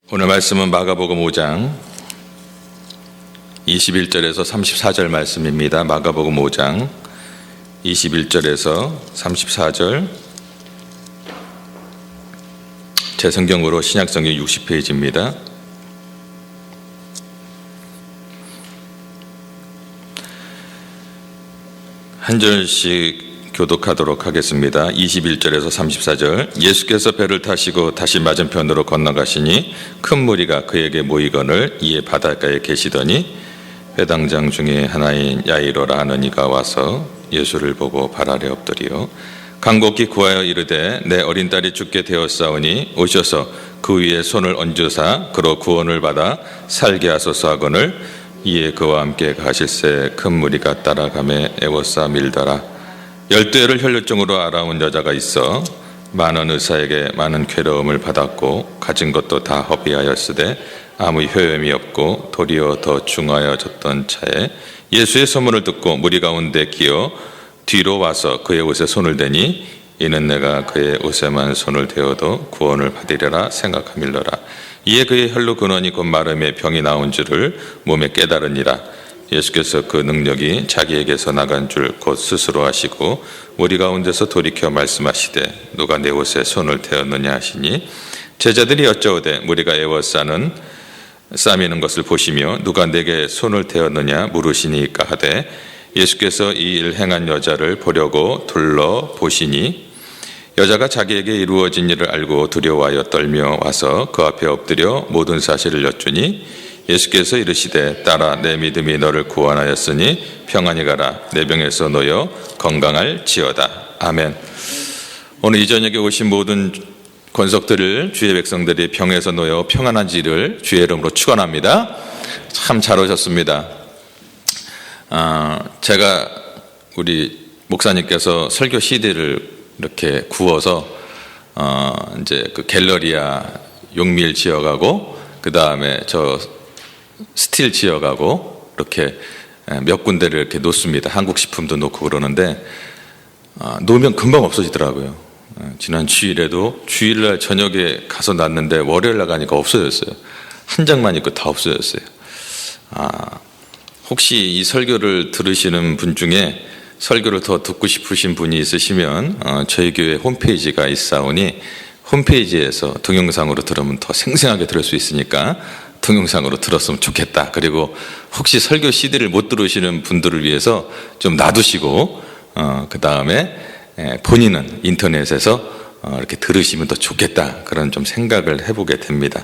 오늘 말씀은 마가복음 5장 21절에서 34절 말씀입니다. 마가복음 5장 21절에서 34절, 제 성경으로 신약성경 60페이지입니다. 한 절씩 교독하도록 하겠습니다. 21절에서 34절. 예수께서 배를 타시고 다시 맞은편으로 건너가시니 큰 무리가 그에게 모이거늘 이에 바닷가에 계시더니 회당장 중에 하나인 야이로라 하는 이가 와서 예수를 보고 발 아래 엎드리어 간곡히 구하여 이르되 내 어린 딸이 죽게 되었사오니 오셔서 그 위에 손을 얹으사 그로 구원을 받아 살게 하소서 하거늘 이에 그와 함께 가실새 큰 무리가 따라가매 애워싸 밀더라. 12해를 혈루증으로 앓아온 여자가 있어 많은 의사에게 많은 괴로움을 받았고 가진 것도 다 허비하였으되 아무 효험이 없고 도리어 더 중하여졌던 차에 예수의 소문을 듣고 무리 가운데 끼어 뒤로 와서 그의 옷에 손을 대니 이는 내가 그의 옷에만 손을 대어도 구원을 받으리라 생각하밀러라. 이에 그의 혈루 근원이 곧 마름에 병이 나온 줄을 몸에 깨달으니라. 예수께서 그 능력이 자기에게서 나간 줄 곧 스스로 아시고 무리 가운데서 돌이켜 말씀하시되 누가 내 옷에 손을 대었느냐 하시니 제자들이 여짜오되 무리가 싸미는 것을 보시며 누가 내게 손을 대었느냐 물으시니까 하되 예수께서 이 일 행한 여자를 보려고 둘러보시니 여자가 자기에게 이루어진 일을 알고 두려워하여 떨며 와서 그 앞에 엎드려 모든 사실을 여쭈니 예수께서 이르시되 딸아 내 믿음이 너를 구원하였으니 평안히 가라 내 병에서 놓여 건강할지어다. 아멘. 오늘 이 저녁에 오신 모든 권속들을 주의 백성들이 병에서 놓여 평안한지를 주의 이름으로 축원합니다. 참 잘 오셨습니다. 제가 우리 목사님께서 설교 CD를 이렇게 구워서 이제 그 갤러리아 용밀 지어가고 그 다음에 저 스틸 지어가고 이렇게 몇 군데를 이렇게 놓습니다. 한국 식품도 놓고 그러는데 놓으면 금방 없어지더라고요. 지난 주일에도 주일날 저녁에 가서 놨는데 월요일날 가니까 없어졌어요. 한 장만 있고 다 없어졌어요. 혹시 이 설교를 들으시는 분 중에 설교를 더 듣고 싶으신 분이 있으시면 저희 교회 홈페이지가 있사오니 홈페이지에서 동영상으로 들으면 더 생생하게 들을 수 있으니까 동영상으로 들었으면 좋겠다. 그리고 혹시 설교 CD를 못 들으시는 분들을 위해서 좀 놔두시고 그 다음에 본인은 인터넷에서 이렇게 들으시면 더 좋겠다. 그런 좀 생각을 해보게 됩니다.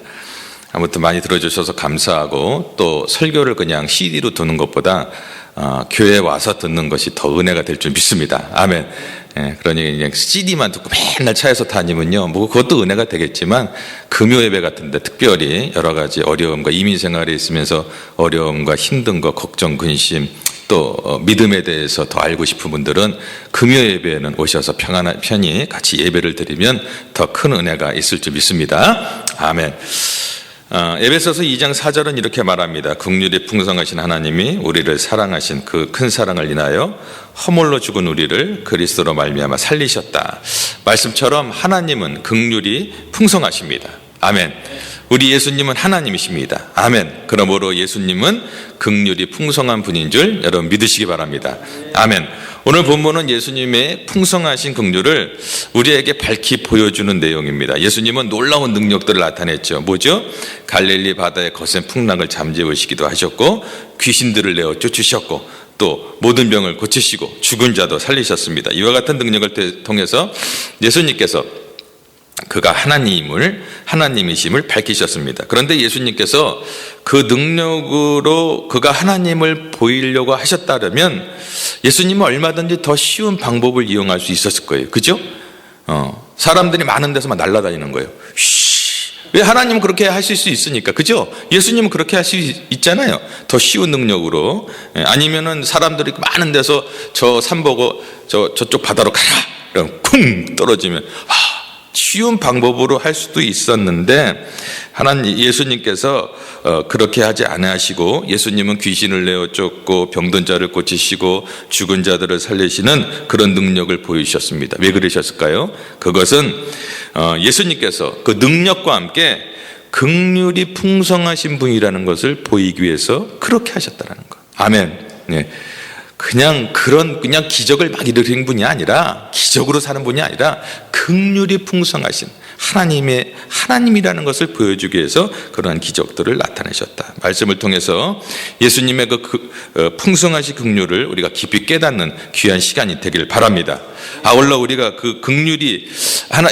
아무튼 많이 들어주셔서 감사하고 또 설교를 그냥 CD로 듣는 것보다 교회에 와서 듣는 것이 더 은혜가 될 줄 믿습니다. 아멘. 그러니 그냥 CD만 듣고 맨날 차에서 다니면요, 뭐 그것도 은혜가 되겠지만 금요 예배 같은데 특별히 여러 가지 어려움과 이민 생활에 있으면서 어려움과 힘든 거, 걱정, 근심 또 믿음에 대해서 더 알고 싶은 분들은 금요 예배에는 오셔서 편히 같이 예배를 드리면 더 큰 은혜가 있을 줄 믿습니다. 아멘. 에베소서 2장 4절은 이렇게 말합니다. 긍휼이 풍성하신 하나님이 우리를 사랑하신 그 큰 사랑을 인하여 허물로 죽은 우리를 그리스도로 말미암아 살리셨다. 말씀처럼 하나님은 긍휼이 풍성하십니다. 아멘. 우리 예수님은 하나님이십니다. 아멘. 그러므로 예수님은 긍휼이 풍성한 분인 줄 여러분 믿으시기 바랍니다. 아멘. 오늘 본문은 예수님의 풍성하신 긍휼을 우리에게 밝히 보여주는 내용입니다. 예수님은 놀라운 능력들을 나타냈죠. 뭐죠? 갈릴리 바다의 거센 풍랑을 잠재우시기도 하셨고 귀신들을 내어 쫓으셨고 또 모든 병을 고치시고 죽은 자도 살리셨습니다. 이와 같은 능력을 통해서 예수님께서 그가 하나님이심을 밝히셨습니다. 그런데 예수님께서 그 능력으로 그가 하나님을 보이려고 하셨다면 예수님은 얼마든지 더 쉬운 방법을 이용할 수 있었을 거예요. 그죠? 사람들이 많은 데서만 날아다니는 거예요. 왜 하나님은 그렇게 하실 수 있으니까. 그죠? 예수님은 그렇게 할 수 있잖아요. 더 쉬운 능력으로. 아니면은 사람들이 많은 데서 저 산 보고 저쪽 바다로 가라. 그럼 쿵 떨어지면 쉬운 방법으로 할 수도 있었는데 예수님께서 그렇게 하지 않으시고 예수님은 귀신을 내어 쫓고 병든 자를 고치시고 죽은 자들을 살리시는 그런 능력을 보이셨습니다. 왜 그러셨을까요? 그것은 예수님께서 그 능력과 함께 긍휼이 풍성하신 분이라는 것을 보이기 위해서 그렇게 하셨다라는 거. 아멘. 네. 그냥 기적을 막 일으키는 분이 아니라, 기적으로 사는 분이 아니라 긍휼이 풍성하신 하나님이라는 것을 보여주기 위해서 그러한 기적들을 나타내셨다. 말씀을 통해서 예수님의 풍성하신 긍휼을 우리가 깊이 깨닫는 귀한 시간이 되길 바랍니다. 아울러 우리가 그 긍휼이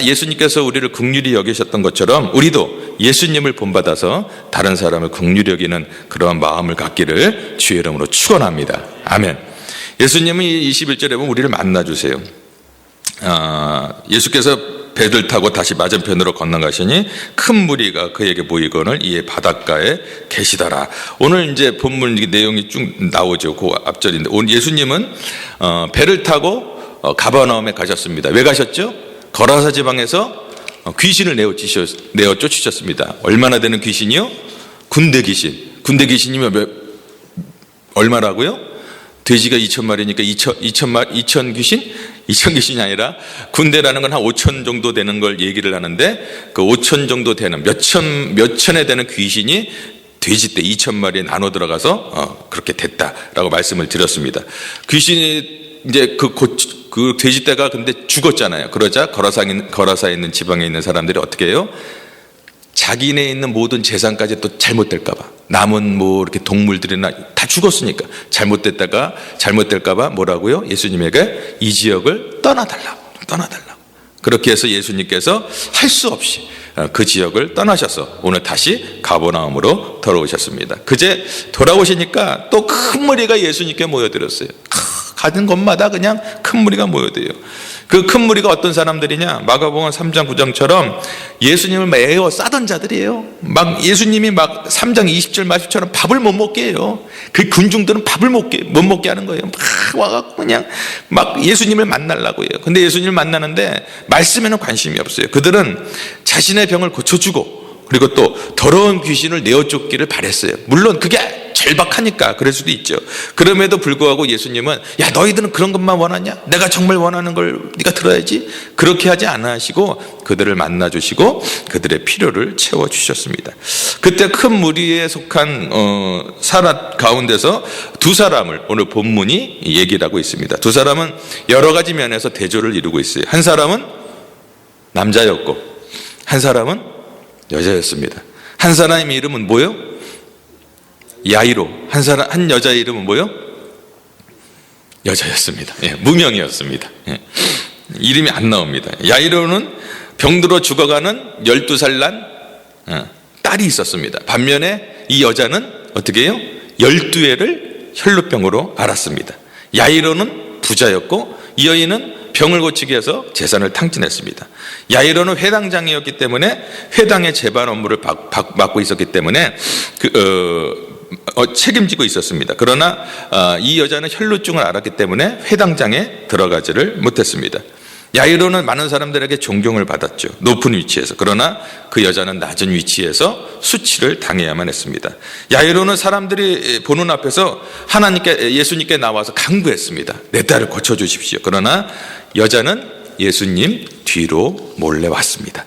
예수님께서 우리를 긍휼히 여기셨던 것처럼 우리도 예수님을 본받아서 다른 사람을 긍휼히 여기는 그러한 마음을 갖기를 주의 이름으로 축원합니다. 아멘. 예수님은 21절에 보면 우리를 만나주세요. 예수께서 배를 타고 다시 맞은편으로 건너가시니 큰 무리가 그에게 모이거늘 이에 바닷가에 계시더라. 오늘 이제 본문 내용이 쭉 나오죠. 그 앞절인데 오늘 예수님은 배를 타고 가버나움에 가셨습니다. 왜 가셨죠? 거라사 지방에서 귀신을 내어 쫓으셨습니다. 얼마나 되는 귀신이요? 군대 귀신이면 얼마라고요? 돼지가 2,000마리니까 2,000 귀신? 2,000 귀신이 아니라 군대라는 건 한 5,000 정도 되는 걸 얘기를 하는데 그 5,000 정도 되는 몇 천에 되는 귀신이 돼지떼 2,000마리에 나눠 들어가서 그렇게 됐다라고 말씀을 드렸습니다. 귀신이 이제 그 돼지떼가 근데 죽었잖아요. 그러자 거라사에 있는 지방에 있는 사람들이 어떻게 해요? 자기네 있는 모든 재산까지 또 잘못될까봐, 남은 이렇게 동물들이나 다 죽었으니까 잘못될까봐 뭐라고요? 예수님에게 이 지역을 떠나달라고. 그렇게 해서 예수님께서 할 수 없이 그 지역을 떠나셔서 오늘 다시 가버나움으로 돌아오셨습니다. 그제 돌아오시니까 또 큰 무리가 예수님께 모여들었어요. 가는 곳마다 그냥 큰 무리가 모여들어요. 그 큰 무리가 어떤 사람들이냐? 마가복음 3장 9장처럼 예수님을 막 에워 싸던 자들이에요. 막 예수님이 막 3장 20절 말씀처럼 밥을 못 먹게 해요. 그 군중들은 밥을 못 먹게 하는 거예요. 막 와갖고 그냥 막 예수님을 만나려고 해요. 근데 예수님을 만나는데 말씀에는 관심이 없어요. 그들은 자신의 병을 고쳐주고 그리고 또 더러운 귀신을 내어쫓기를 바랬어요. 물론 그게 절박하니까 그럴 수도 있죠. 그럼에도 불구하고 예수님은 야 너희들은 그런 것만 원하냐? 내가 정말 원하는 걸 네가 들어야지. 그렇게 하지 않으시고 그들을 만나주시고 그들의 필요를 채워주셨습니다. 그때 큰 무리에 속한 사람 가운데서 두 사람을 오늘 본문이 얘기를 하고 있습니다. 두 사람은 여러 가지 면에서 대조를 이루고 있어요. 한 사람은 남자였고 한 사람은 여자였습니다. 한 사람의 이름은 뭐요? 야이로. 한 여자의 이름은 뭐요? 여자였습니다. 예, 무명이었습니다. 예, 이름이 안 나옵니다. 야이로는 병들어 죽어가는 12살 난 딸이 있었습니다. 반면에 이 여자는 어떻게 해요? 12회를 혈루병으로 앓았습니다. 야이로는 부자였고 이 여인은 병을 고치기 위해서 재산을 탕진했습니다. 야이로는 회당장이었기 때문에 회당의 재반 업무를 맡고 있었기 때문에 책임지고 있었습니다. 그러나 이 여자는 혈루증을 앓았기 때문에 회당장에 들어가지를 못했습니다. 야이로는 많은 사람들에게 존경을 받았죠. 높은 위치에서. 그러나 그 여자는 낮은 위치에서 수치를 당해야만 했습니다. 야이로는 사람들이 보는 앞에서 예수님께 나와서 간구했습니다. 내 딸을 고쳐주십시오. 그러나 여자는 예수님 뒤로 몰래 왔습니다.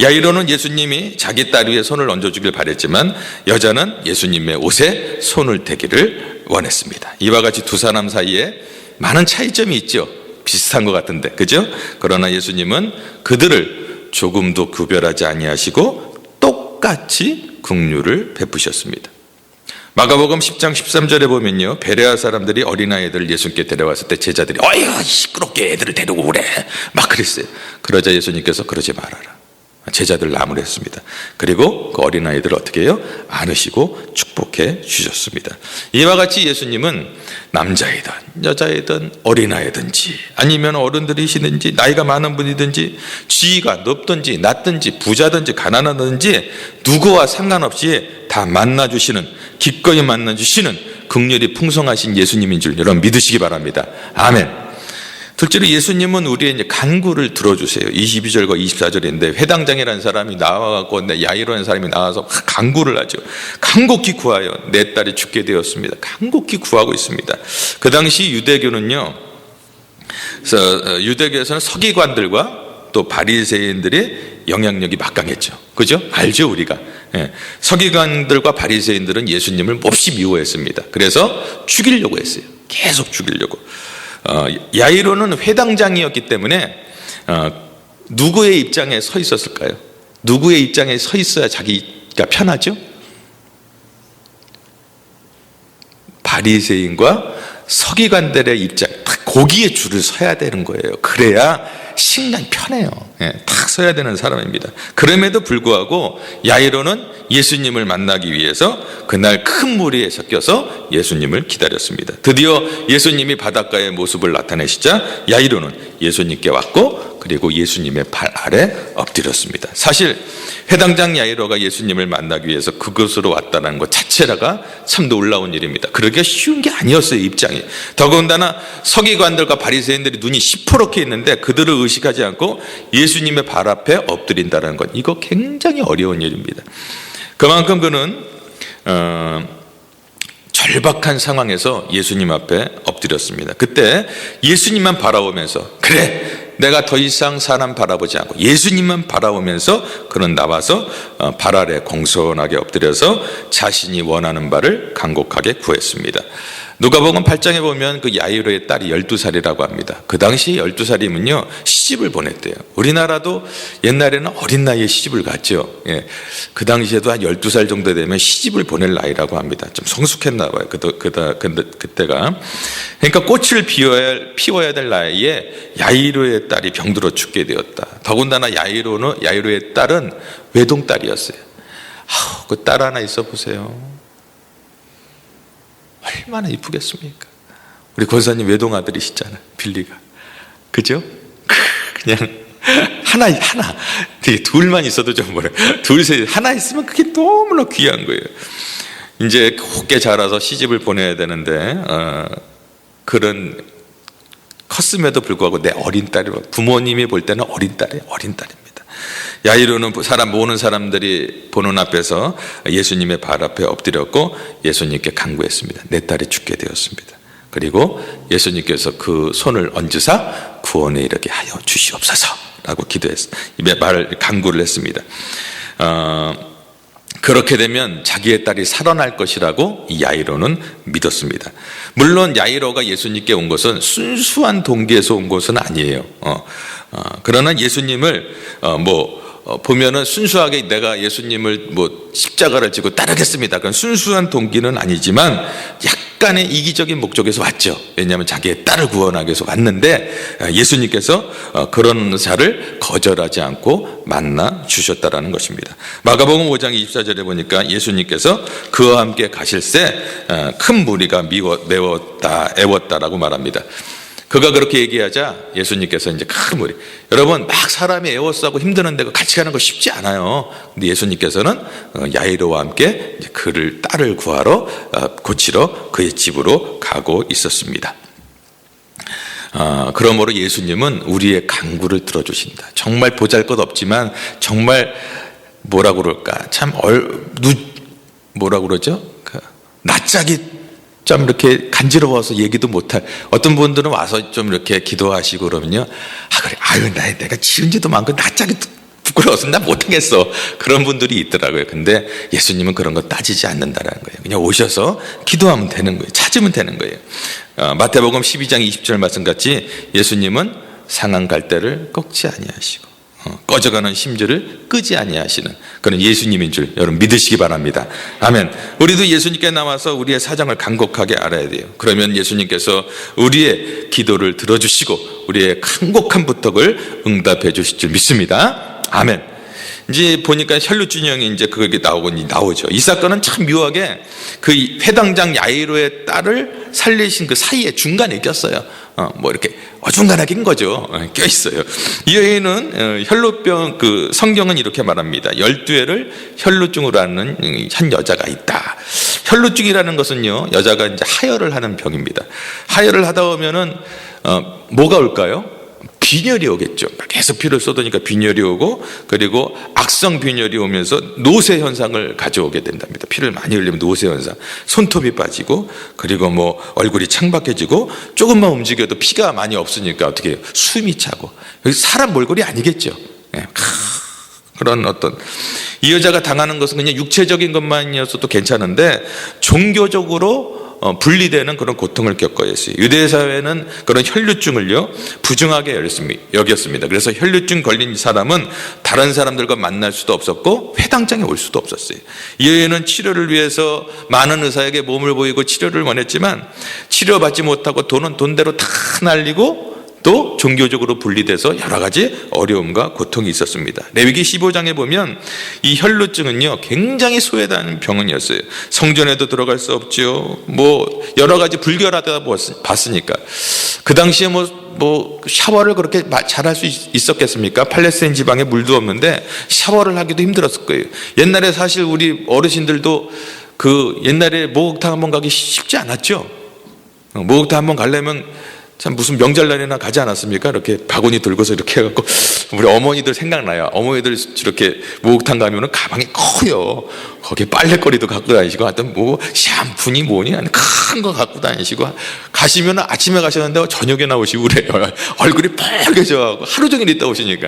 야이로는 예수님이 자기 딸 위에 손을 얹어주길 바랬지만 여자는 예수님의 옷에 손을 대기를 원했습니다. 이와 같이 두 사람 사이에 많은 차이점이 있죠. 비슷한 것 같은데, 그죠? 그러나 예수님은 그들을 조금도 구별하지 아니하시고 똑같이 긍휼을 베푸셨습니다. 마가복음 10장 13절에 보면요, 베레아 사람들이 어린아이들을 예수님께 데려왔을 때 제자들이 어휴 시끄럽게 애들을 데리고 오래 막 그랬어요. 그러자 예수님께서 그러지 말아라. 제자들을 나무랬습니다. 그리고 그 어린아이들을 어떻게 해요? 안으시고 축복해 주셨습니다. 이와 같이 예수님은 남자이든 여자이든 어린아이든지 아니면 어른들이시든지 나이가 많은 분이든지 지위가 높든지 낮든지 부자든지 가난하든지 누구와 상관없이 다 만나주시는, 기꺼이 만나주시는 긍휼이 풍성하신 예수님인 줄 여러분 믿으시기 바랍니다. 아멘. 둘째로 예수님은 우리의 이제 간구를 들어주세요. 22절과 24절인데 회당장이라는 사람이 나와갖고 야이로라는 사람이 나와서 간구를 하죠. 간곡히 구하여 내 딸이 죽게 되었습니다. 간곡히 구하고 있습니다. 그 당시 유대교는요, 그래서 유대교에서는 서기관들과 또 바리새인들의 영향력이 막강했죠. 그죠? 알죠, 우리가. 예. 서기관들과 바리새인들은 예수님을 몹시 미워했습니다. 그래서 죽이려고 했어요. 계속 죽이려고. 야이로는 회당장이었기 때문에 누구의 입장에 서 있었을까요? 누구의 입장에 서 있어야 자기가 편하죠? 바리새인과 서기관들의 입장, 딱 거기에 줄을 서야 되는 거예요. 그래야 식량이 편해요. 예, 딱 서야 되는 사람입니다. 그럼에도 불구하고 야이로는 예수님을 만나기 위해서 그날 큰 무리에 섞여서 예수님을 기다렸습니다. 드디어 예수님이 바닷가의 모습을 나타내시자 야이로는 예수님께 왔고 그리고 예수님의 발 아래 엎드렸습니다. 사실 회당장 야이로가 예수님을 만나기 위해서 그곳으로 왔다는 것 자체가 참 놀라운 일입니다. 그러기가 쉬운 게 아니었어요, 입장이. 더군다나 서기관들과 바리새인들이 눈이 시퍼렇게 있는데 그들을 의식하지 않고 예수님의 발 앞에 엎드린다는 것, 이거 굉장히 어려운 일입니다. 그만큼 그는 절박한 상황에서 예수님 앞에 엎드렸습니다. 그때 예수님만 바라보면서, 그래, 내가 더 이상 사람 바라보지 않고 예수님만 바라보면서 그는 나와서 발 아래 공손하게 엎드려서 자신이 원하는 바를 간곡하게 구했습니다. 누가복음 8장에 보면 그 야이로의 딸이 12살이라고 합니다. 그 당시 12살이면요 시집을 보냈대요. 우리나라도 옛날에는 어린 나이에 시집을 갔죠. 예. 그 당시에도 한 12살 정도 되면 시집을 보낼 나이라고 합니다. 좀 성숙했나 봐요. 그때가. 그러니까 꽃을 피워야 될 나이에 야이로의 딸이 병들어 죽게 되었다. 더군다나 야이로의 딸은 외동딸이었어요. 그 딸 하나 있어 보세요. 얼마나 이쁘겠습니까? 우리 권사님 외동아들이시잖아요, 빌리가. 그죠? 그냥 하나 되게 둘만 있어도 좀 뭐래, 둘셋 하나 있으면 그게 너무나 귀한 거예요. 이제 곱게 자라서 시집을 보내야 되는데 그런 컸음에도 불구하고 내 어린 딸이고, 부모님이 볼 때는 어린 딸입니다. 야이로는 모든 사람들이 보는 앞에서 예수님의 발 앞에 엎드렸고 예수님께 간구했습니다. 내 딸이 죽게 되었습니다. 그리고 예수님께서 그 손을 얹으사 구원에 이르게 하여 주시옵소서라고 간구를 했습니다. 그렇게 되면 자기의 딸이 살아날 것이라고 이 야이로는 믿었습니다. 물론 야이로가 예수님께 온 것은 순수한 동기에서 온 것은 아니에요. 그러나 예수님을 보면은 순수하게 내가 예수님을 십자가를 지고 따르겠습니다, 그런 순수한 동기는 아니지만 약간의 이기적인 목적에서 왔죠. 왜냐하면 자기의 딸을 구원하기 위해서 왔는데 예수님께서 그런 자를 거절하지 않고 만나 주셨다라는 것입니다. 마가복음 5장 24절에 보니까 예수님께서 그와 함께 가실새 큰 무리가 애웠다라고 말합니다. 그가 그렇게 얘기하자 예수님께서 이제 큰 무리, 여러분 막 사람이 애워싸고 힘드는데 같이 가는 거 쉽지 않아요. 근데 예수님께서는 야이로와 함께 이제 그를 딸을 고치러 그의 집으로 가고 있었습니다. 그러므로 예수님은 우리의 간구를 들어주신다. 정말 보잘것없지만 정말 뭐라고 그럴까, 참 뭐라고 그러죠? 낯짝이 좀 이렇게 간지러워서 얘기도 못할, 어떤 분들은 와서 좀 이렇게 기도하시고 그러면요, 그래, 내가 지은 지도 많고 낯짝이 부끄러워서 나 못하겠어, 그런 분들이 있더라고요. 근데 예수님은 그런 거 따지지 않는다라는 거예요. 그냥 오셔서 기도하면 되는 거예요. 찾으면 되는 거예요. 마태복음 12장 20절 말씀같이 예수님은 상한 갈대를 꺾지 아니하시고 꺼져가는 심지를 끄지 아니하시는 그런 예수님인 줄 여러분 믿으시기 바랍니다. 아멘. 우리도 예수님께 나와서 우리의 사정을 간곡하게 알아야 돼요. 그러면 예수님께서 우리의 기도를 들어주시고 우리의 간곡한 부탁을 응답해 주실 줄 믿습니다. 아멘. 이제 보니까 혈루증형이 이제 그게 나오죠. 이 사건은 참 묘하게 그 회당장 야이로의 딸을 살리신 그 사이에 중간에 꼈어요. 이렇게 어중간하게 낀 거죠. 껴있어요. 이 여인은 혈루병, 성경은 이렇게 말합니다. 12회를 혈루증으로 앓는 한 여자가 있다. 혈루증이라는 것은요, 여자가 이제 하혈을 하는 병입니다. 하혈을 하다 보면은 뭐가 올까요? 빈혈이 오겠죠. 계속 피를 쏟으니까 빈혈이 오고, 그리고 악성 빈혈이 오면서 노쇠 현상을 가져오게 된답니다. 피를 많이 흘리면 노쇠 현상, 손톱이 빠지고, 그리고 얼굴이 창박해지고, 조금만 움직여도 피가 많이 없으니까 어떻게 해요? 숨이 차고. 사람 몰골이 아니겠죠. 그런 어떤 이 여자가 당하는 것은 그냥 육체적인 것만이었어도 괜찮은데 종교적으로 분리되는 그런 고통을 겪어야 했어요. 유대 사회는 그런 혈류증을요 부정하게 여겼습니다. 그래서 혈류증 걸린 사람은 다른 사람들과 만날 수도 없었고 회당장에 올 수도 없었어요. 이 여인은 치료를 위해서 많은 의사에게 몸을 보이고 치료를 원했지만 치료받지 못하고 돈은 돈대로 다 날리고 또 종교적으로 분리돼서 여러 가지 어려움과 고통이 있었습니다. 레위기 15장에 보면 이 혈루증은요 굉장히 소외되는 병원이었어요. 성전에도 들어갈 수 없죠. 뭐 여러 가지 불결하다 봤으니까 그 당시에 뭐 샤워를 그렇게 잘할 수 있었겠습니까? 팔레스타인 지방에 물도 없는데 샤워를 하기도 힘들었을 거예요. 옛날에 사실 우리 어르신들도 그 옛날에 목욕탕 한번 가기 쉽지 않았죠. 목욕탕 한번 가려면 참 무슨 명절날이나 가지 않았습니까? 이렇게 바구니 들고서 이렇게 해갖고 우리 어머니들 생각나요. 어머니들 이렇게 목욕탕 가면은 가방이 커요. 거기에 빨래거리도 갖고 다니시고 하여튼 뭐 샴푸니 뭐니 큰 거 갖고 다니시고 가시면 아침에 가셨는데 저녁에 나오시고 그래요. 얼굴이 빨개져가고 하루 종일 있다 오시니까.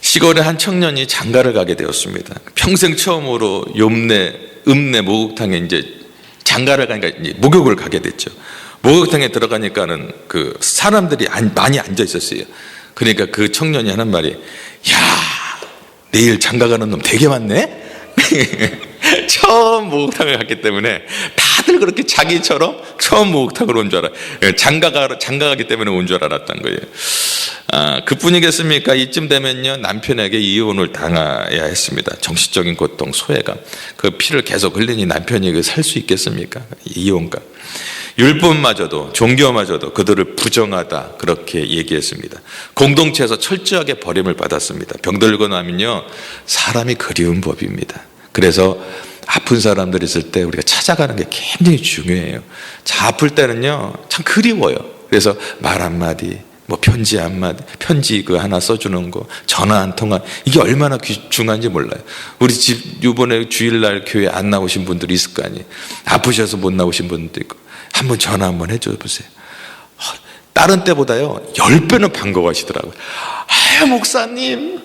시골의 한 청년이 장가를 가게 되었습니다. 평생 처음으로 읍내 목욕탕에 이제 장가를 가니까 목욕을 가게 됐죠. 목욕탕에 들어가니까는 그 사람들이 많이 앉아 있었어요. 그러니까 그 청년이 하는 말이, 야, 내일 장가 가는 놈 되게 많네? 처음 목욕탕을 갔기 때문에 다들 그렇게 자기처럼 처음 목욕탕으로 온 줄 알아. 장가 가기 때문에 온 줄 알았던 거예요. 그뿐이겠습니까? 이쯤 되면요 남편에게 이혼을 당해야 했습니다. 정신적인 고통, 소외감, 그 피를 계속 흘리니 남편이 살 수 있겠습니까? 이혼감. 율법마저도 종교마저도 그들을 부정하다 그렇게 얘기했습니다. 공동체에서 철저하게 버림을 받았습니다. 병들고 나면요 사람이 그리운 법입니다. 그래서 아픈 사람들이 있을 때 우리가 찾아가는 게 굉장히 중요해요. 자, 아플 때는요 참 그리워요. 그래서 말 한마디, 뭐 편지 한마디, 편지 그 하나 써주는 거, 전화 한 통화, 이게 얼마나 중요한지 몰라요. 우리 집 이번에 주일날 교회 안 나오신 분들이 있을 거 아니에요. 아프셔서 못 나오신 분도 있고 한번 전화 한번 해줘 보세요. 다른 때보다요 10배는 반가워하시더라고요. 아유 목사님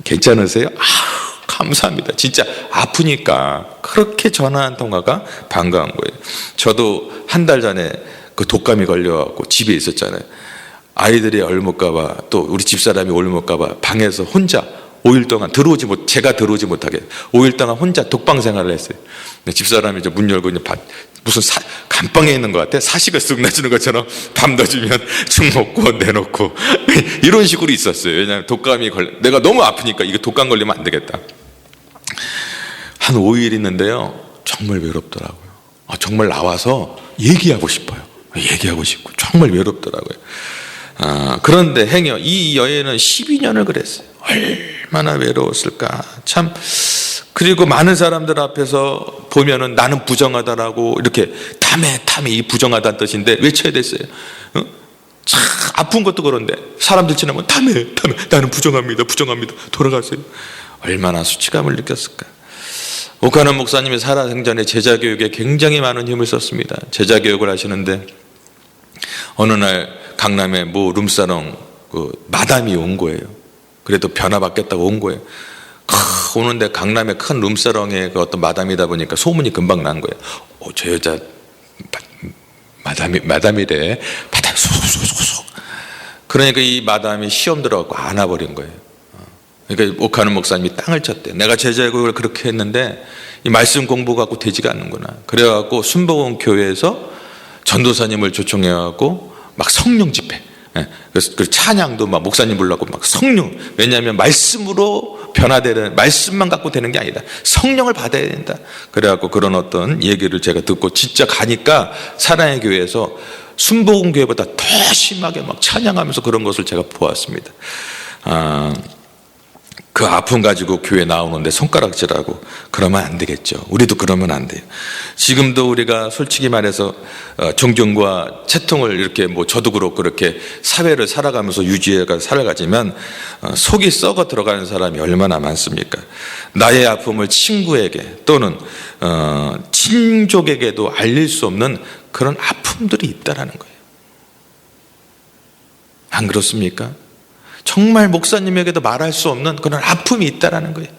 괜찮으세요? 아유 감사합니다. 진짜 아프니까 그렇게 전화 한 통화가 반가운 거예요. 저도 한 달 전에 그 독감이 걸려갖고 집에 있었잖아요. 아이들이 옮을까봐 또 우리 집사람이 옮을까봐 방에서 혼자 5일 동안 제가 들어오지 못하게 5일 동안 혼자 독방 생활을 했어요. 집사람이 이제 문 열고 이제 무슨 감방에 있는 것 같아. 사식을 쓱 내주는 것처럼 밤 늦으면 죽 먹고 내놓고 이런 식으로 있었어요. 왜냐하면 독감이 내가 너무 아프니까 이거 독감 걸리면 안 되겠다. 한 5일 있는데요 정말 외롭더라고요. 정말 나와서 얘기하고 싶어요. 얘기하고 싶고 정말 외롭더라고요. 그런데 행여 이 여인은 12년을 그랬어요. 얼마나 외로웠을까 참. 그리고 많은 사람들 앞에서 보면은 나는 부정하다라고 이렇게 탐해 이 부정하다는 뜻인데 외쳐야 됐어요. 참 아픈 것도 그런데 사람들 지나면 탐해 나는 부정합니다 돌아가세요. 얼마나 수치감을 느꼈을까. 오카노 목사님이 살아생전에 제자교육에 굉장히 많은 힘을 썼습니다. 제자교육을 하시는데 어느 날 강남에 모 룸사롱 그 마담이 온 거예요. 그래도 변화받겠다고 온 거예요. 오는데 강남의 큰 룸사롱에 그 어떤 마담이다 보니까 소문이 금방 난 거예요. 저 여자 마담이래. 마담 쏙. 그러니까 이 마담이 시험 들어가고 안아버린 거예요. 그러니까 오카노 목사님이 땅을 쳤대. 내가 제자교육을 그렇게 했는데 이 말씀 공부 갖고 되지가 않는구나. 그래갖고 순복음 교회에서 전도사님을 초청해갖고 막 성령 집회. 그래서 그 찬양도 막 목사님 불러고 막 성령. 왜냐하면 말씀으로 변화되는, 말씀만 갖고 되는 게 아니다. 성령을 받아야 된다. 그래갖고 그런 어떤 얘기를 제가 듣고 진짜 가니까 사랑의 교회에서 순복음 교회보다 더 심하게 막 찬양하면서 그런 것을 제가 보았습니다. 그 아픔 가지고 교회 나오는데 손가락질하고 그러면 안 되겠죠. 우리도 그러면 안 돼요. 지금도 우리가 솔직히 말해서 존경과 채통을 이렇게 뭐 저도 그렇고 그렇게 사회를 살아가면서 유지해가 살아가지만 속이 썩어 들어가는 사람이 얼마나 많습니까? 나의 아픔을 친구에게 또는 친족에게도 알릴 수 없는 그런 아픔들이 있다라는 거예요. 안 그렇습니까? 정말 목사님에게도 말할 수 없는 그런 아픔이 있다라는 거예요.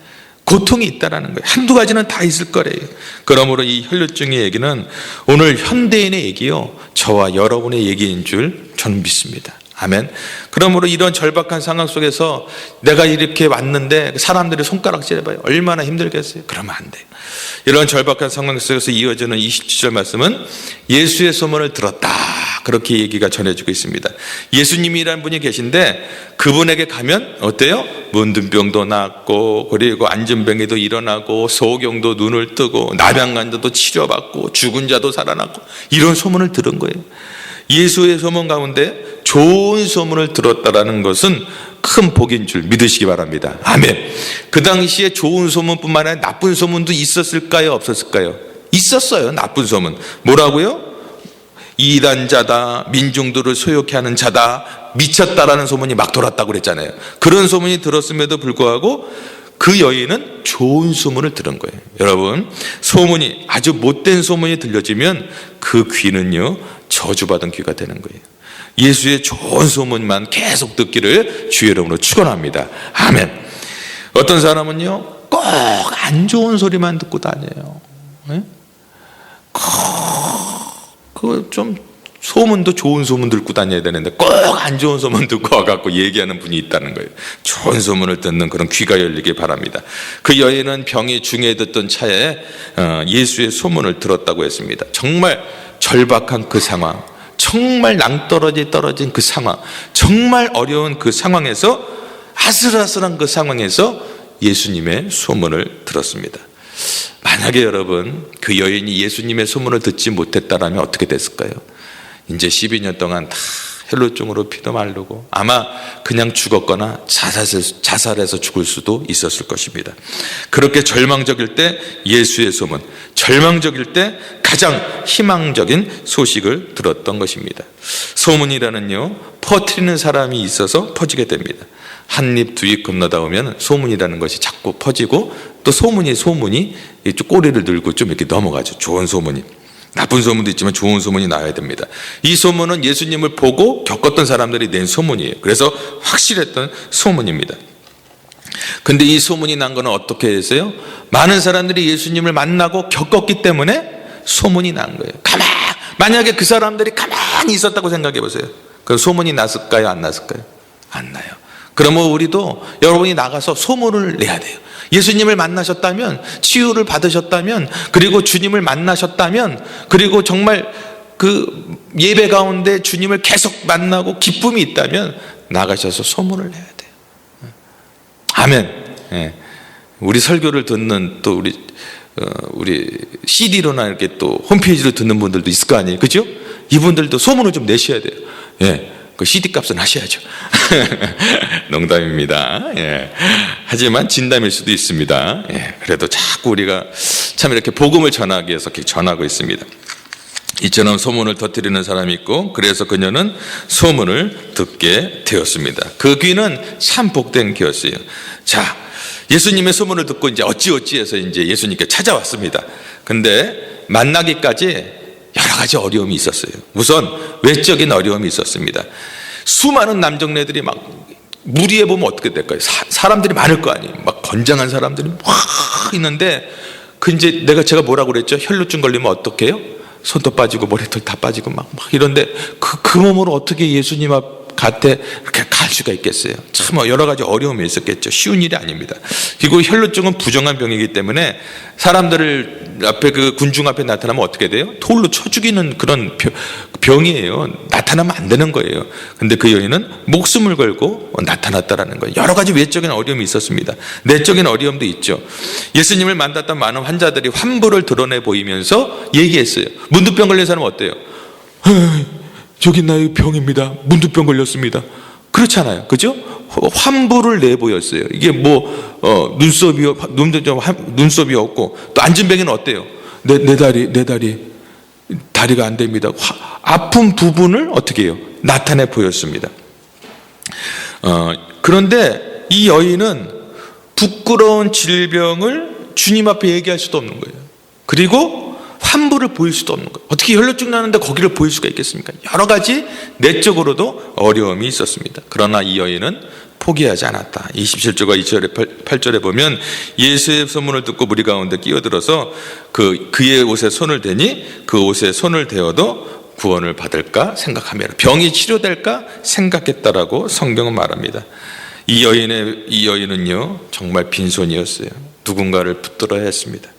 고통이 있다라는 거예요. 한두 가지는 다 있을 거래요. 그러므로 이 혈루증의 얘기는 오늘 현대인의 얘기요, 저와 여러분의 얘기인 줄 저는 믿습니다. 아멘. 그러므로 이런 절박한 상황 속에서 내가 이렇게 왔는데 사람들이 손가락질해봐요. 얼마나 힘들겠어요. 그러면 안 돼요. 이런 절박한 상황 속에서 이어지는 27절 말씀은 예수의 소문을 들었다, 그렇게 얘기가 전해지고 있습니다. 예수님이라는 분이 계신데 그분에게 가면 어때요? 문둥병도 낫고, 그리고 안진병이도 일어나고, 소경도 눈을 뜨고, 나병간자도 치료받고, 죽은 자도 살아나고, 이런 소문을 들은 거예요. 예수의 소문 가운데 좋은 소문을 들었다라는 것은 큰 복인 줄 믿으시기 바랍니다. 아멘. 그 당시에 좋은 소문뿐만 아니라 나쁜 소문도 있었을까요? 없었을까요? 있었어요. 나쁜 소문. 뭐라고요? 이단자다, 민중들을 소욕케 하는 자다, 미쳤다라는 소문이 막 돌았다고 그랬잖아요. 그런 소문이 들었음에도 불구하고 그 여인은 좋은 소문을 들은 거예요. 여러분, 소문이, 아주 못된 소문이 들려지면 그 귀는요, 저주받은 귀가 되는 거예요. 예수의 좋은 소문만 계속 듣기를 주의 이름으로 축원합니다. 아멘. 어떤 사람은요, 꼭 안 좋은 소리만 듣고 다녀요. 좀 소문도 좋은 소문 듣고 다녀야 되는데 꼭 안 좋은 소문 듣고 와갖고 얘기하는 분이 있다는 거예요. 좋은 소문을 듣는 그런 귀가 열리기 바랍니다. 그 여인은 병이 중해졌던 차에 예수의 소문을 들었다고 했습니다. 정말 절박한 그 상황, 정말 낭떠러지 떨어진 그 상황, 정말 어려운 그 상황에서, 아슬아슬한 그 상황에서 예수님의 소문을 들었습니다. 만약에 여러분, 그 여인이 예수님의 소문을 듣지 못했다라면 어떻게 됐을까요? 이제 12년 동안 다 혈루증으로 피도 마르고 아마 그냥 죽었거나 자살해서 죽을 수도 있었을 것입니다. 그렇게 절망적일 때 예수의 소문, 절망적일 때 가장 희망적인 소식을 들었던 것입니다. 소문이라는요, 퍼뜨리는 사람이 있어서 퍼지게 됩니다. 한 입 두 입 건너다 오면 소문이라는 것이 자꾸 퍼지고, 또 소문이 꼬리를 들고 좀 이렇게 넘어가죠. 좋은 소문이. 나쁜 소문도 있지만 좋은 소문이 나와야 됩니다. 이 소문은 예수님을 보고 겪었던 사람들이 낸 소문이에요. 그래서 확실했던 소문입니다. 근데 이 소문이 난 거는 어떻게 했어요? 많은 사람들이 예수님을 만나고 겪었기 때문에 소문이 난 거예요. 만약에 그 사람들이 가만히 있었다고 생각해 보세요. 그럼 소문이 났을까요? 안 났을까요? 안 나요. 그러면 우리도 여러분이 나가서 소문을 내야 돼요. 예수님을 만나셨다면, 치유를 받으셨다면, 그리고 주님을 만나셨다면, 그리고 정말 그 예배 가운데 주님을 계속 만나고 기쁨이 있다면 나가셔서 소문을 내야 돼요. 아멘. 예. 우리 설교를 듣는 또 우리 CD로나 이렇게 또 홈페이지로 듣는 분들도 있을 거 아니에요, 그죠? 이분들도 소문을 좀 내셔야 돼요. 예. 그 CD 값은 하셔야죠. 농담입니다. 예. 하지만 진담일 수도 있습니다. 예. 그래도 자꾸 우리가 참 이렇게 복음을 전하기 위해서 이렇게 전하고 있습니다. 이처럼 소문을 터뜨리는 사람이 있고, 그래서 그녀는 소문을 듣게 되었습니다. 그 귀는 참 복된 귀였어요. 자, 예수님의 소문을 듣고 이제 어찌어찌해서 이제 예수님께 찾아왔습니다. 근데 만나기까지 여러 가지 어려움이 있었어요. 우선 외적인 어려움이 있었습니다. 수많은 남정네들이 막 무리해 보면 어떻게 될까요? 사람들이 많을 거 아니에요. 막 건장한 사람들이 막 있는데, 이제 제가 뭐라고 그랬죠? 혈루증 걸리면 어떻게 해요? 손도 빠지고 머리털 다 빠지고 막 이런데 그 몸으로 어떻게 예수님 앞 곁에 이렇게 갈 수가 있겠어요? 참 여러 가지 어려움이 있었겠죠. 쉬운 일이 아닙니다. 그리고 혈루증은 부정한 병이기 때문에 사람들을 앞에, 그 군중 앞에 나타나면 어떻게 돼요? 돌로 쳐 죽이는 그런 병이에요. 나타나면 안 되는 거예요. 근데 그 여인은 목숨을 걸고 나타났다라는 거예요. 여러 가지 외적인 어려움이 있었습니다. 내적인 어려움도 있죠. 예수님을 만났던 많은 환자들이 환부를 드러내 보이면서 얘기했어요. 문두병 걸린 사람은 어때요? 저기 나의 병입니다. 문두병 걸렸습니다. 그렇잖아요. 그죠? 환부를 내보였어요. 이게 눈썹이 없고, 또 안진뱅이는 어때요? 내 다리가 안 됩니다. 아픈 부분을 어떻게 해요? 나타내 보였습니다. 그런데 이 여인은 부끄러운 질병을 주님 앞에 얘기할 수도 없는 거예요. 그리고 환부를 보일 수도 없는 거예요. 어떻게 혈루증 나는데 거기를 보일 수가 있겠습니까? 여러 가지 내적으로도 어려움이 있었습니다. 그러나 이 여인은 포기하지 않았다. 27절과 8절에 보면 예수의 소문을 듣고 무리 가운데 끼어들어서 그의 옷에 손을 대니 그 옷에 손을 대어도 구원을 받을까 생각하며 병이 치료될까 생각했다라고 성경은 말합니다. 이 여인은요 정말 빈손이었어요. 누군가를 붙들어야 했습니다.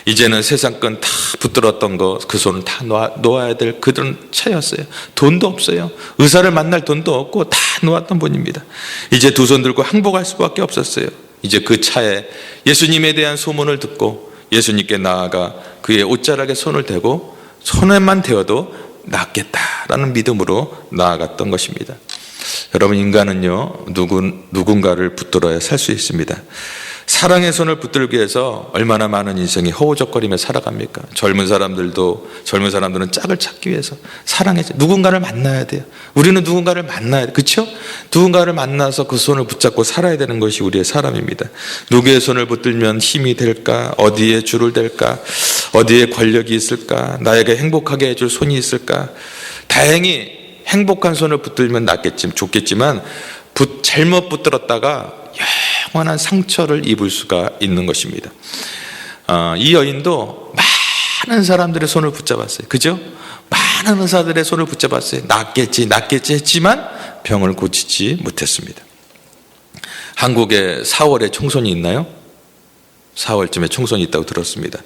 이제는 세상 건 다 붙들었던 그 손을 다 놓아야 될 그런 차였어요. 돈도 없어요. 의사를 만날 돈도 없고 다 놓았던 분입니다. 이제 두 손 들고 항복할 수밖에 없었어요. 이제 그 차에 예수님에 대한 소문을 듣고 예수님께 나아가 그의 옷자락에 손을 대고 손에만 대어도 낫겠다라는 믿음으로 나아갔던 것입니다. 여러분, 인간은요 누군가를 붙들어야 살 수 있습니다. 사랑의 손을 붙들기 위해서 얼마나 많은 인생이 허우적거리며 살아갑니까? 젊은 사람들은 짝을 찾기 위해서 누군가를 만나야 돼요. 우리는 누군가를 만나야 돼요. 그렇죠? 누군가를 만나서 그 손을 붙잡고 살아야 되는 것이 우리의 사람입니다. 누구의 손을 붙들면 힘이 될까? 어디에 줄을 댈까? 어디에 권력이 있을까? 나에게 행복하게 해줄 손이 있을까? 다행히 행복한 손을 붙들면 좋겠지만 잘못 붙들었다가 영원한 상처를 입을 수가 있는 것입니다. 이 여인도 많은 사람들의 손을 붙잡았어요. 그죠? 많은 의사들의 손을 붙잡았어요. 낫겠지 했지만 병을 고치지 못했습니다. 한국에 4월에 총선이 있나요? 4월쯤에 총선이 있다고 들었습니다.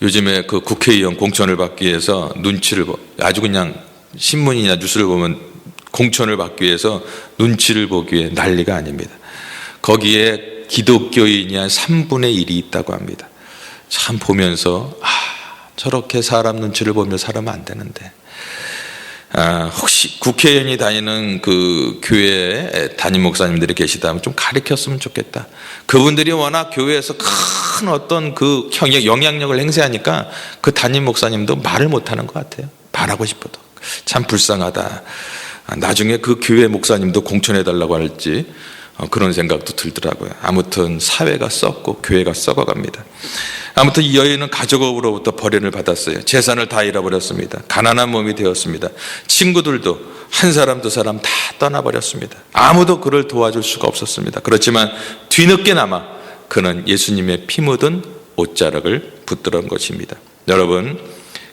요즘에 그 국회의원 공천을 받기 위해서 아주 그냥 신문이나 뉴스를 보면 공천을 받기 위해서 눈치를 보기 위해 난리가 아닙니다. 거기에 기독교인이 한 3분의 1이 있다고 합니다. 참 보면서 저렇게 사람 눈치를 보며 살면 안 되는데 혹시 국회의원이 다니는 그 교회에 담임 목사님들이 계시다면 좀 가르쳤으면 좋겠다. 그분들이 워낙 교회에서 큰 어떤 그 영향력을 행사하니까 그 담임 목사님도 말을 못하는 것 같아요. 말하고 싶어도. 참 불쌍하다. 나중에 그 교회 목사님도 공천해달라고 할지 그런 생각도 들더라고요. 아무튼 사회가 썩고 교회가 썩어갑니다. 아무튼 이 여인은 가족으로부터 벌해를 받았어요. 재산을 다 잃어버렸습니다. 가난한 몸이 되었습니다. 친구들도 한 사람 두 사람 다 떠나버렸습니다. 아무도 그를 도와줄 수가 없었습니다. 그렇지만 뒤늦게나마 그는 예수님의 피 묻은 옷자락을 붙들은 것입니다. 여러분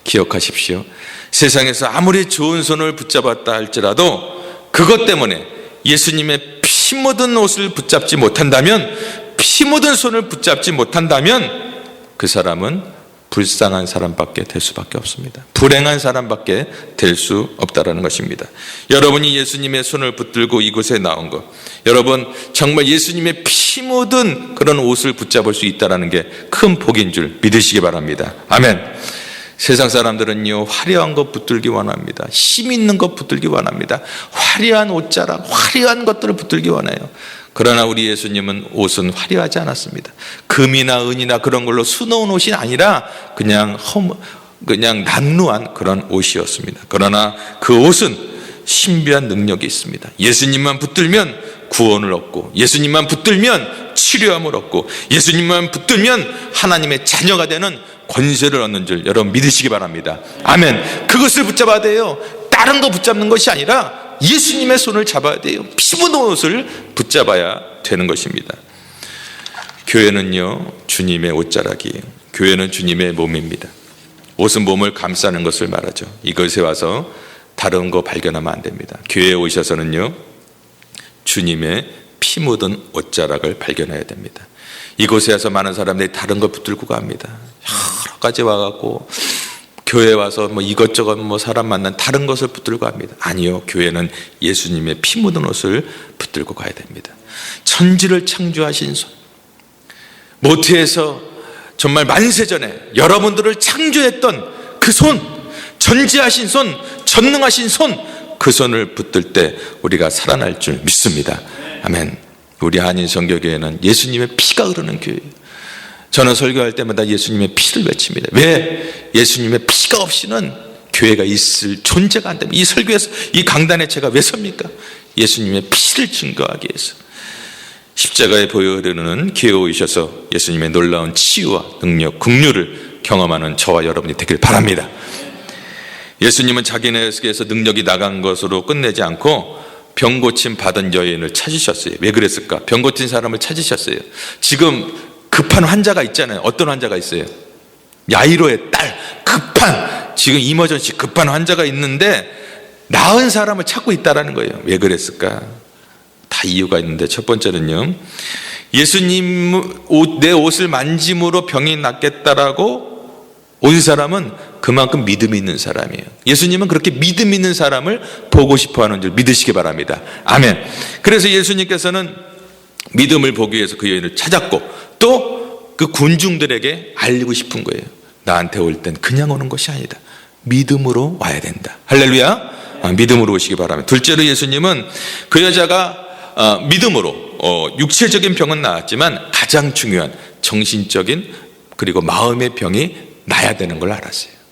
기억하십시오. 세상에서 아무리 좋은 손을 붙잡았다 할지라도 그것 때문에 예수님의 피 묻은 옷을 붙잡지 못한다면, 피 묻은 손을 붙잡지 못한다면 그 사람은 불쌍한 사람밖에 될 수밖에 없습니다. 불행한 사람밖에 될 수 없다라는 것입니다. 여러분이 예수님의 손을 붙들고 이곳에 나온 것, 여러분 정말 예수님의 피 묻은 그런 옷을 붙잡을 수 있다는 게 큰 복인 줄 믿으시기 바랍니다. 아멘. 세상 사람들은요 화려한 것 붙들기 원합니다. 힘 있는 것 붙들기 원합니다. 화려한 옷자락, 화려한 것들을 붙들기 원해요. 그러나 우리 예수님은 옷은 화려하지 않았습니다. 금이나 은이나 그런 걸로 수놓은 옷이 아니라 그냥 남루한 그런 옷이었습니다. 그러나 그 옷은 신비한 능력이 있습니다. 예수님만 붙들면 구원을 얻고, 예수님만 붙들면 치료함을 얻고, 예수님만 붙들면 하나님의 자녀가 되는 권세를 얻는 줄 여러분 믿으시기 바랍니다. 아멘. 그것을 붙잡아야 돼요. 다른 거 붙잡는 것이 아니라 예수님의 손을 잡아야 돼요. 피 묻은 옷을 붙잡아야 되는 것입니다. 교회는요 주님의 옷자락이에요. 교회는 주님의 몸입니다. 옷은 몸을 감싸는 것을 말하죠. 이것에 와서 다른 거 발견하면 안 됩니다. 교회에 오셔서는요 주님의 피 묻은 옷자락을 발견해야 됩니다. 이곳에 와서 많은 사람들이 다른 걸 붙들고 갑니다. 여러 가지 와갖고 교회에 와서 이것저것 사람 만난 다른 것을 붙들고 갑니다. 아니요, 교회는 예수님의 피 묻은 옷을 붙들고 가야 됩니다. 천지를 창조하신 손, 모태에서 정말 만세전에 여러분들을 창조했던 그 손, 전지하신 손, 전능하신 손, 그 손을 붙들 때 우리가 살아날 줄 믿습니다. 아멘. 우리 한인선교교회는 예수님의 피가 흐르는 교회예요. 저는 설교할 때마다 예수님의 피를 외칩니다. 왜? 예수님의 피가 없이는 교회가 있을 존재가 안 됩니다. 이 설교에서, 이 강단에 제가 왜 섭니까? 예수님의 피를 증거하기 위해서. 십자가에 보여 흐르는 기회에 오셔서 예수님의 놀라운 치유와 능력, 긍휼을 경험하는 저와 여러분이 되길 바랍니다. 예수님은 자기네에게서 능력이 나간 것으로 끝내지 않고 병 고침 받은 여인을 찾으셨어요. 왜 그랬을까? 병 고친 사람을 찾으셨어요. 지금 급한 환자가 있잖아요. 어떤 환자가 있어요? 야이로의 딸, 급한, 지금 이머전시 급한 환자가 있는데 나은 사람을 찾고 있다라는 거예요. 왜 그랬을까? 다 이유가 있는데, 첫 번째는요, 예수님 내 옷을 만짐으로 병이 낫겠다라고 온 사람은 그만큼 믿음이 있는 사람이에요. 예수님은 그렇게 믿음 있는 사람을 보고 싶어하는 줄 믿으시기 바랍니다. 아멘. 그래서 예수님께서는 믿음을 보기 위해서 그 여인을 찾았고, 또 그 군중들에게 알리고 싶은 거예요. 나한테 올 땐 그냥 오는 것이 아니다. 믿음으로 와야 된다. 할렐루야. 믿음으로 오시기 바랍니다. 둘째로, 예수님은 그 여자가 믿음으로 육체적인 병은 나았지만 가장 중요한 정신적인 그리고 마음의 병이 나야 되는 걸 알았어요.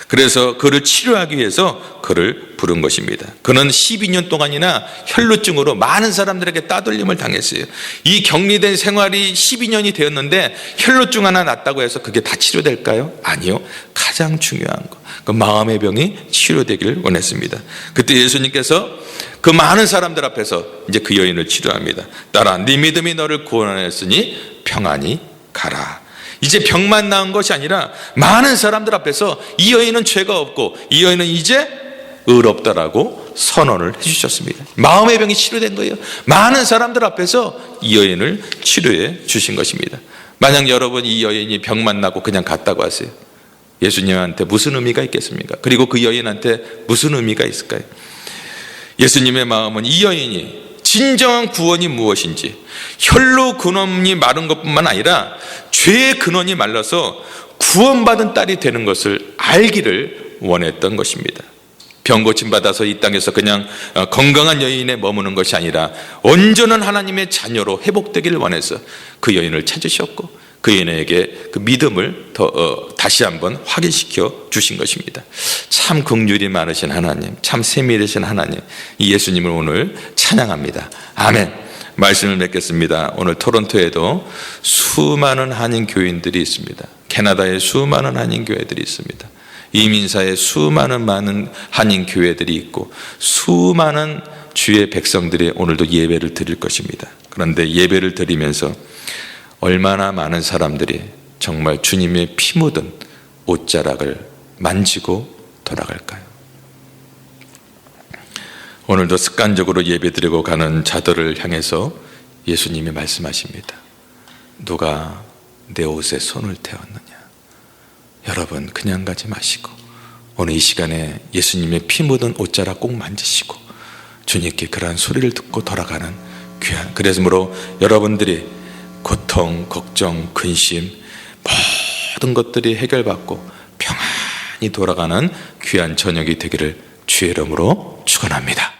그래서 그를 치료하기 위해서 그를 부른 것입니다. 그는 12년 동안이나 혈루증으로 많은 사람들에게 따돌림을 당했어요. 이 격리된 생활이 12년이 되었는데 혈루증 하나 났다고 해서 그게 다 치료될까요? 아니요. 가장 중요한 거, 그 마음의 병이 치료되기를 원했습니다. 그때 예수님께서 그 많은 사람들 앞에서 이제 그 여인을 치료합니다. 따라 네 믿음이 너를 구원하였으니 평안히 가라. 이제 병만 나은 것이 아니라 많은 사람들 앞에서 이 여인은 죄가 없고 이 여인은 이제 의롭다라고 선언을 해주셨습니다. 마음의 병이 치료된 거예요. 많은 사람들 앞에서 이 여인을 치료해 주신 것입니다. 만약 여러분 이 여인이 병만 나고 그냥 갔다고 하세요. 예수님한테 무슨 의미가 있겠습니까? 그리고 그 여인한테 무슨 의미가 있을까요? 예수님의 마음은 이 여인이 진정한 구원이 무엇인지, 혈로 근원이 마른 것뿐만 아니라 죄의 근원이 말라서 구원받은 딸이 되는 것을 알기를 원했던 것입니다. 병 고침 받아서 이 땅에서 그냥 건강한 여인에 머무는 것이 아니라 온전한 하나님의 자녀로 회복되기를 원해서 그 여인을 찾으셨고 그 여인에게 그 믿음을 다시 한번 확인시켜 주신 것입니다. 참 긍휼이 많으신 하나님, 참 세밀하신 하나님, 이 예수님을 오늘 찬양합니다. 아멘. 말씀을 맺겠습니다. 오늘 토론토에도 수많은 한인 교인들이 있습니다. 캐나다에 수많은 한인 교회들이 있습니다. 이민사에 많은 한인 교회들이 있고 수많은 주의 백성들이 오늘도 예배를 드릴 것입니다. 그런데 예배를 드리면서 얼마나 많은 사람들이 정말 주님의 피 묻은 옷자락을 만지고 돌아갈까요? 오늘도 습관적으로 예배드리고 가는 자들을 향해서 예수님이 말씀하십니다. 누가 내 옷에 손을 대었느냐? 여러분, 그냥 가지 마시고 오늘 이 시간에 예수님의 피 묻은 옷자락 꼭 만지시고 주님께 그러한 소리를 듣고 돌아가는 귀한, 그래서므로 여러분들이 고통, 걱정, 근심 모든 것들이 해결받고 평안히 돌아가는 귀한 저녁이 되기를 주의 이름으로 축원합니다.